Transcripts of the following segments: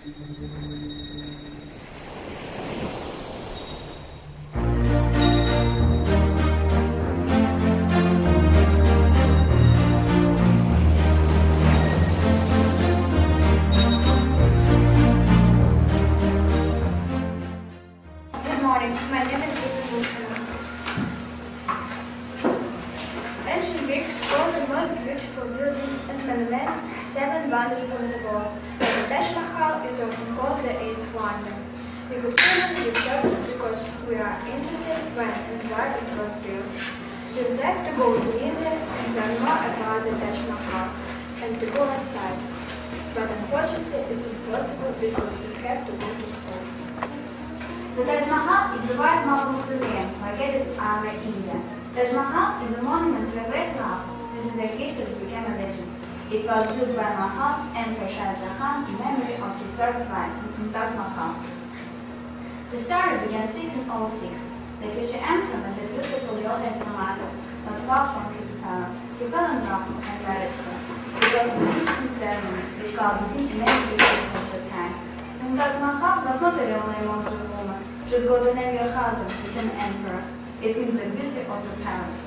My name is Ancient Greeks called the most beautiful buildings and monuments 7 wonders of the world. The Tadj-Mahal is often called the 8th wonder. We have chosen this topic because we are interested when and why it was built. We would like to go to India and learn more about the Tadj-Mahal and to go outside. But unfortunately it's impossible because we have to go to school. The Tadj-Mahal is a white marble mausoleum located in Agra, India. Tadj-Mahal is a monument to a great love. This is the history that became a legend. It was built by Mahal Emperor Shah Jahan in memory of his third wife, Tadj-Mahal. The story began 1606. The future emperor met a beautiful young tomato, not far from his palace. He fell in love and married her. It was an instant ceremony, which could be seen in many pictures of the time. Tadj-Mahal was not a real name of the woman. She got the name of her husband, became emperor. It means the beauty of the palace.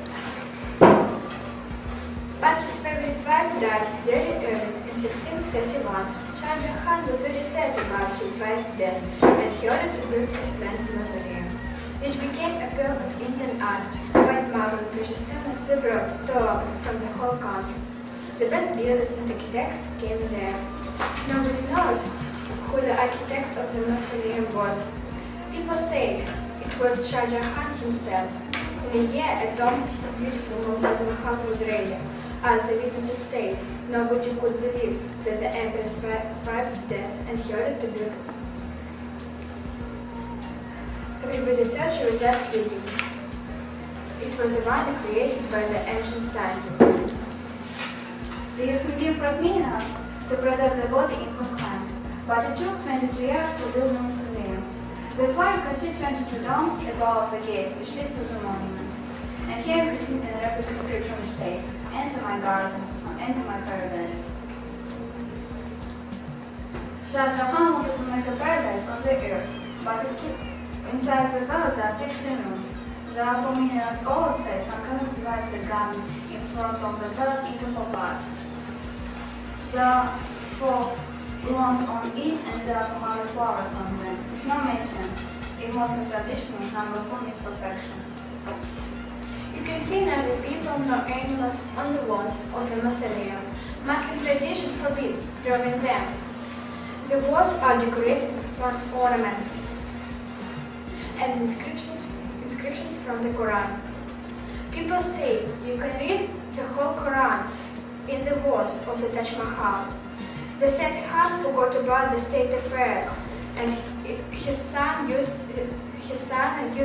But his favorite wife died very early in 1631. Shah Jahan was very sad about his wife's death and he ordered to build a splendid mausoleum, which became a pearl of Indian art. White marble and precious stones were brought to Agra from the whole country. The best builders and architects came there. Nobody knows who the architect of the mausoleum was. People say it was Shah Jahan himself. In a year, a tomb of beautiful Tadj-Mahal was ready. As the witnesses say, nobody could believe that the emperor's wife's dead and he ordered to build it. Everybody thought she was just sleeping. It was a wonder created by the ancient scientists. They used different minerals to preserve the body from crime, but it took 22 years to build the mausoleum. That's why you can see 22 domes above the gate, which leads to the monument. And here you can see a replica inscription which says, "Enter my garden, or enter my paradise." Shah Jahan wanted to make a paradise on the earth, but inside the palace there are 16 rooms. There are 4 minerals all outside. Some colors divide the garden in front of the palace into 4 parts. There are 4 lawns on each and there are 400 flowers on them. It's no maintenance. In Muslim tradition, number 4 is perfection. You can see neither people nor animals on the walls of the mausoleum. Muslim tradition forbids drawing them. The walls are decorated with ornaments and inscriptions from the Quran. People say you can read the whole Quran in the walls of the Tadj-Mahal. The said Khan forgot about the state affairs, and his son used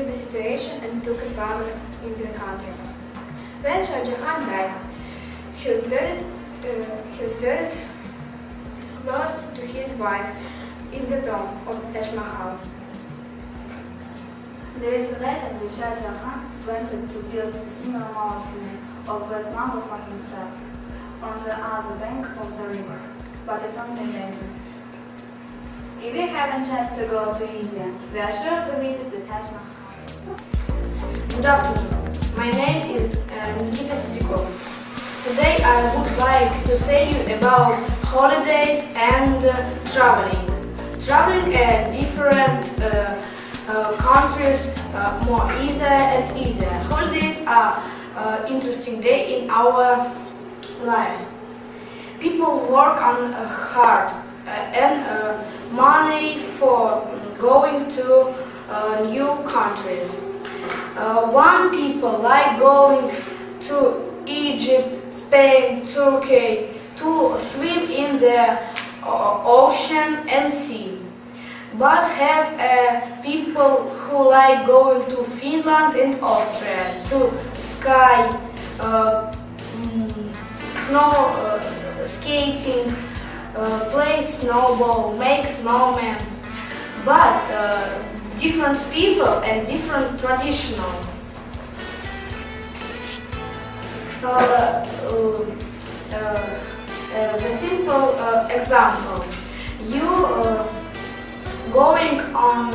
the situation and took a power in the country. When Shah Jahan died, he was buried close to his wife in the tomb of the Tadj-Mahal. There is a legend that Shah Jahan wanted to build a similar mausoleum of great marble for himself on the other bank of the river, but it's only a legend. If we have a chance to go to India, we are sure to visit the Tadj-Mahal. Good afternoon. My name is Nikita Sidikov. Today I would like to say you about holidays and traveling. Traveling different countries more easier and easier. Holidays are interesting day in our lives. People work on hard and money for going to new countries. One people like going to Egypt, Spain, Turkey to swim in the ocean and sea. But have people who like going to Finland and Austria to ski, snow skating, play snowball, make snowmen. But different people and different traditional. The simple example: you going on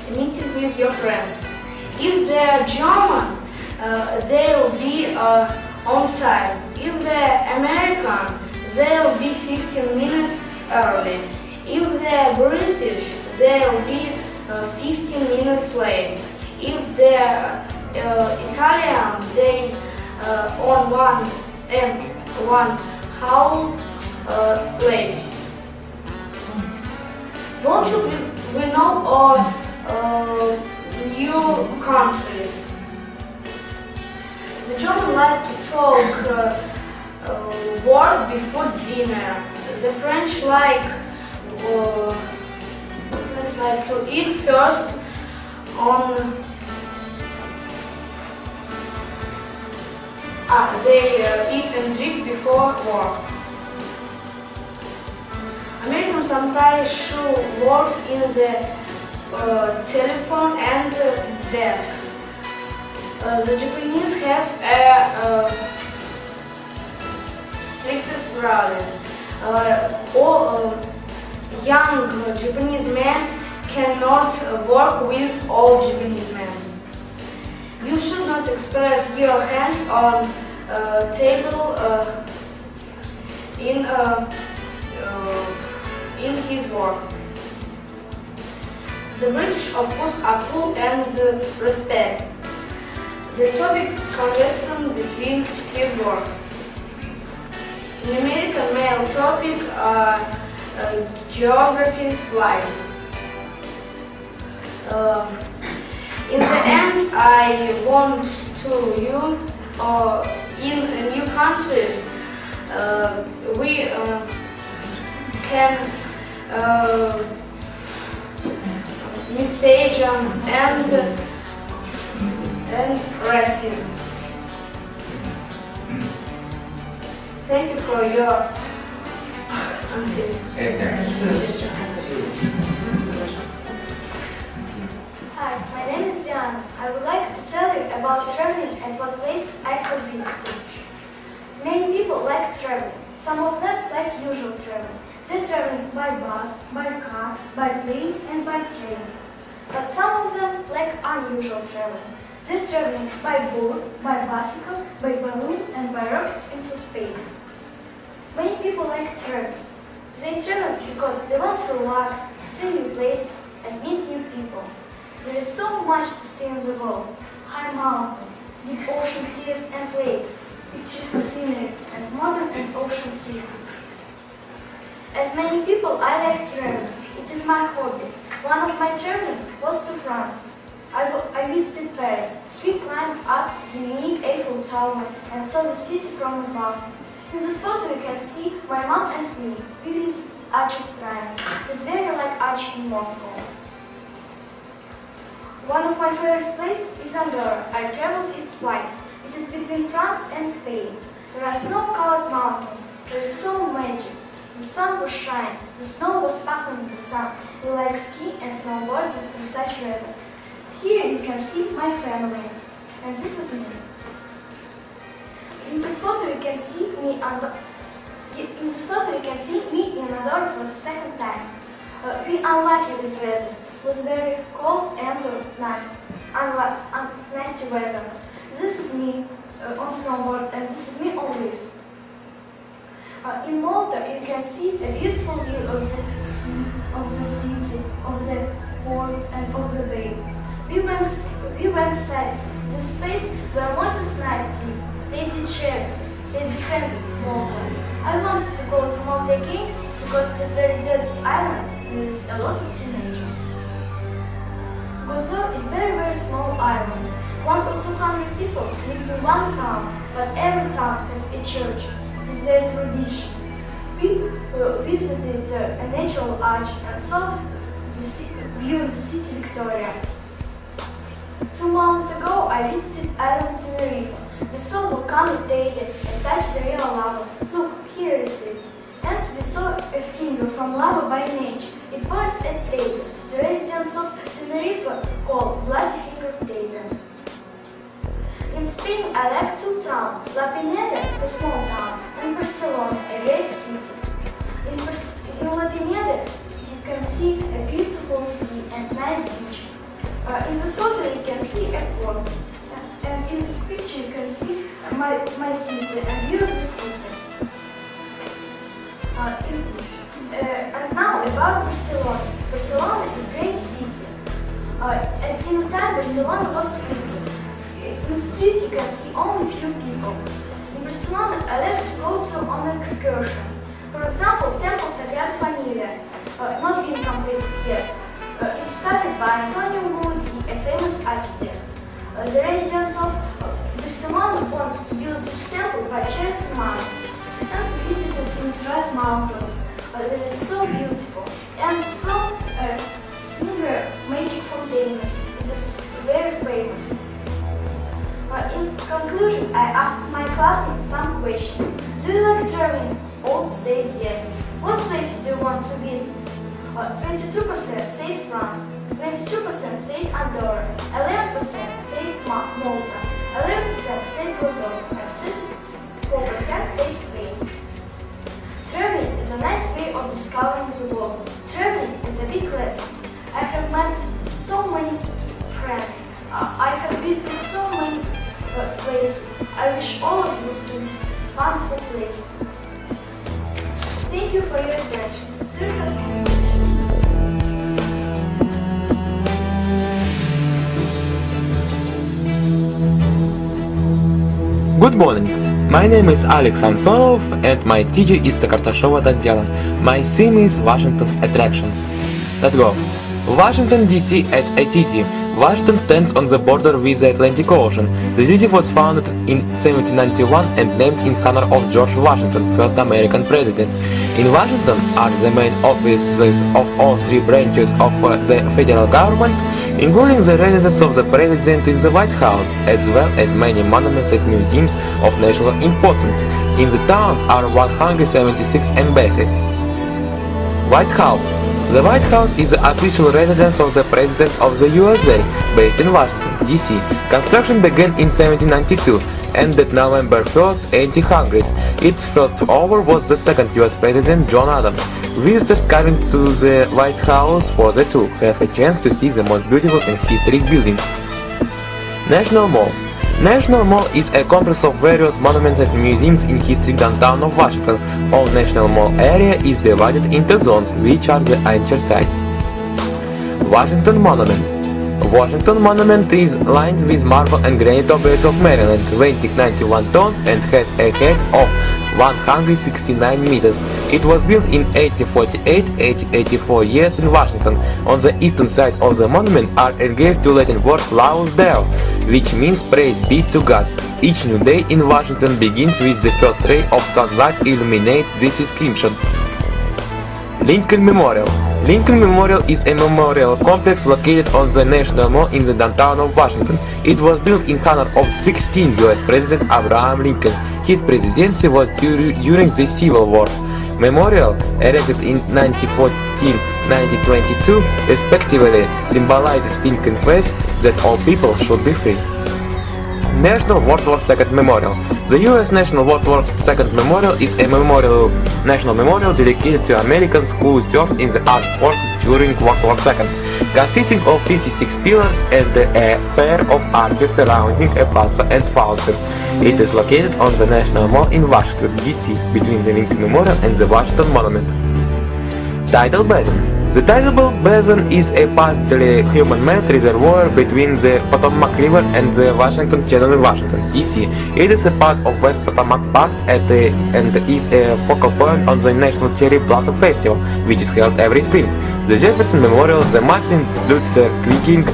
a meeting with your friends. If they are German, they'll be on time. If they're American, they'll be 15 minutes early. If they're British, they'll be 15 minutes late. If they're Italian, they on 1 hour late. Don't you we know our new countries? The German like to talk work before dinner. The French like to eat first on they eat and drink before work. Americans sometimes should work in the telephone and desk. The Japanese have a strictest rules. All young Japanese men cannot work with old Japanese men. You should not express your hands on table in his work. The British, of course, are cool and respect the topic conversation between his work. In American, male topic are geography, slide. In the end, I want to you in new countries we can messages and receive. Thank you for your attention. Hi, my name is Diana. I would like to tell you about traveling and what places I could visit. Many people like traveling. Some of them like usual traveling. They travel by bus, by car, by plane and by train. But some of them like unusual traveling. They traveling by boat, by bicycle, by balloon and by rocket into space. Many people like traveling. They travel because they want to relax, to see new places and meet new people. There is so much to see in the world. High mountains, deep ocean seas and lakes, pictures of scenery and modern and ocean cities. As many people, I like traveling. It is my hobby. One of my traveling was to France. I visited Paris. We climbed up the unique Eiffel Tower and saw the city from above. In this photo you can see my mom and me. We visited Arch of Triumph. It is very like Arch in Moscow. One of my favorite places is Andorra. I traveled it twice. It is between France and Spain. There are snow-covered mountains. There is so magic. The sun was shining. The snow was sparkling in the sun. We like ski and snowboarding in such weather. Here you can see my family. And this is me. In this photo you can see me in Andorra for the second time. We unlucky with weather. It was very cold and nasty weather. This is me on snowboard and this is me on lift. In Malta you can see a beautiful view of the sea, of the city, of the port and of the bay. We went sightseeing. This place where Malta's knights live. They did charity. They defended Malta. I wanted to go to Malta again because it is a very dirty island with a lot of teenagers. Gozo is a very small island. 1 or 200 people live in one town, but every town has a church. It is their tradition. We visited a natural arch and saw the view of the city Victoria. 2 months ago, I visited island Tenerife. We saw volcanic Teide and touched the real lava. Look, here it is. And we saw a finger from lava by nature. It points at Teide. The residents of Tenerife call bloody finger Teide. In Spain, I like 2 towns, La Pineda, a small town, and in Barcelona, a great city. In La Pineda, you can see a beautiful sea and nice beach. In this photo, you can see a port. And in this picture, you can see my city and view of the city. And now about Barcelona. Barcelona is a great city. At the time, Barcelona was sleeping. In the streets, you can see only few people. In Barcelona, I like to go on an excursion. For example, Temple Sagrada Familia, not being completed yet. It started by Antonio Gaudí, a famous architect. The residents of Barcelona wants to build this temple by charity money. And we visited these red mountains. It is so beautiful. And some singer magic fountains. It is very famous. In conclusion, I asked my classmates some questions. Do you like traveling? All said yes. What places do you want to visit? 22% said France, 22% said Andorra, 11% said Malta, 11% said Kosovo, and 34% said Spain. Traveling is a nice way of discovering the world. Traveling is a big lesson. I have met so many friends. I have visited so many places. I wish all of you to visit these wonderful places. Thank you for your attention. Do you have any questions? Good morning. My name is Alex Samsonov and my teacher is Takartashova Dadjala. My theme is Washington's attractions. Let's go. Washington DC as a city. Washington stands on the border with the Atlantic Ocean. The city was founded in 1791 and named in honor of George Washington, first American president. In Washington are the main offices of all three branches of the federal government, including the residence of the president in the White House, as well as many monuments and museums of national importance. In the town are 176 embassies. White House. The White House is the official residence of the President of the USA, based in Washington, D.C. Construction began in 1792, ended November 1st, 1800. Its first owner was the second US President, John Adams. Visitors coming to the White House for the tour have a chance to see the most beautiful and historic building. National Mall. National Mall is a complex of various monuments and museums in historic downtown of Washington. All National Mall area is divided into zones, which are the anchor sites. Washington Monument. Washington Monument is lined with marble and granite obeys of Maryland, weighing 91 tons and has a height of 169 meters. It was built in 1848-1884 years in Washington. On the eastern side of the monument are engraved two Latin words Laus Deo, which means praise be to God. Each new day in Washington begins with the first ray of sunlight illuminate this inscription. Lincoln Memorial. Lincoln Memorial is a memorial complex located on the National Mall in the downtown of Washington. It was built in honor of 16th US President Abraham Lincoln. His presidency was during the Civil War. Memorial, erected in 1914-1922, respectively, symbolizes Lincoln's faith that all people should be free. National World War II Memorial. The U.S. National World War II Memorial is a national memorial dedicated to Americans who served in the armed forces during World War II, consisting of 56 pillars and a pair of arches surrounding a plaza and fountain. It is located on the National Mall in Washington, D.C., between the Lincoln Memorial and the Washington Monument. Tidal Basin. The Tidal Basin is a partially human-made reservoir between the Potomac River and the Washington Channel in Washington, D.C. It is a part of West Potomac Park and is a focal point on the National Cherry Blossom Festival, which is held every spring. The Jefferson Memorial, the Martin Luther King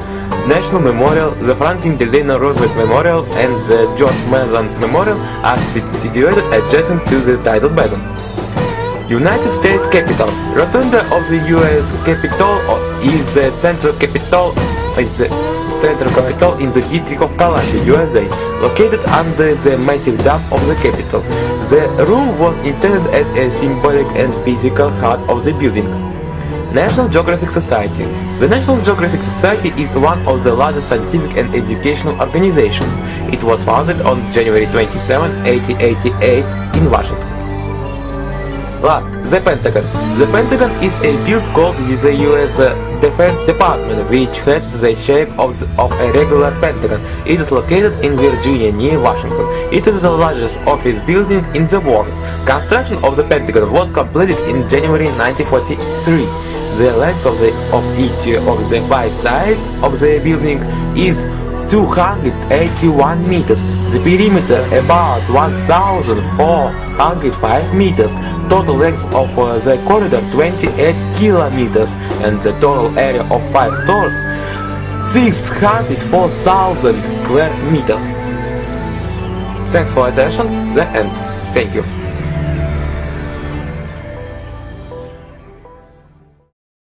National Memorial, the Franklin Delano Roosevelt Memorial, and the George Mason Memorial are situated adjacent to the Tidal Basin. United States Capitol. Rotunda of the U.S. Capitol is the central capital in the District of Columbia, USA, located under the massive dome of the Capitol. The room was intended as a symbolic and physical heart of the building. National Geographic Society. The National Geographic Society is one of the largest scientific and educational organizations. It was founded on January 27, 1888 in Washington. Last, the Pentagon. The Pentagon is a build called the US Defense Department, which has the shape of a regular pentagon. It is located in Virginia, near Washington. It is the largest office building in the world. Construction of the Pentagon was completed in January 1943. The length of each of the 5 sides of the building is 281 meters. The perimeter about 1,405 meters. Total length of the corridor 28 kilometers, and the total area of 5 stores 604,000 square meters. Thanks for attention. The end. Thank you.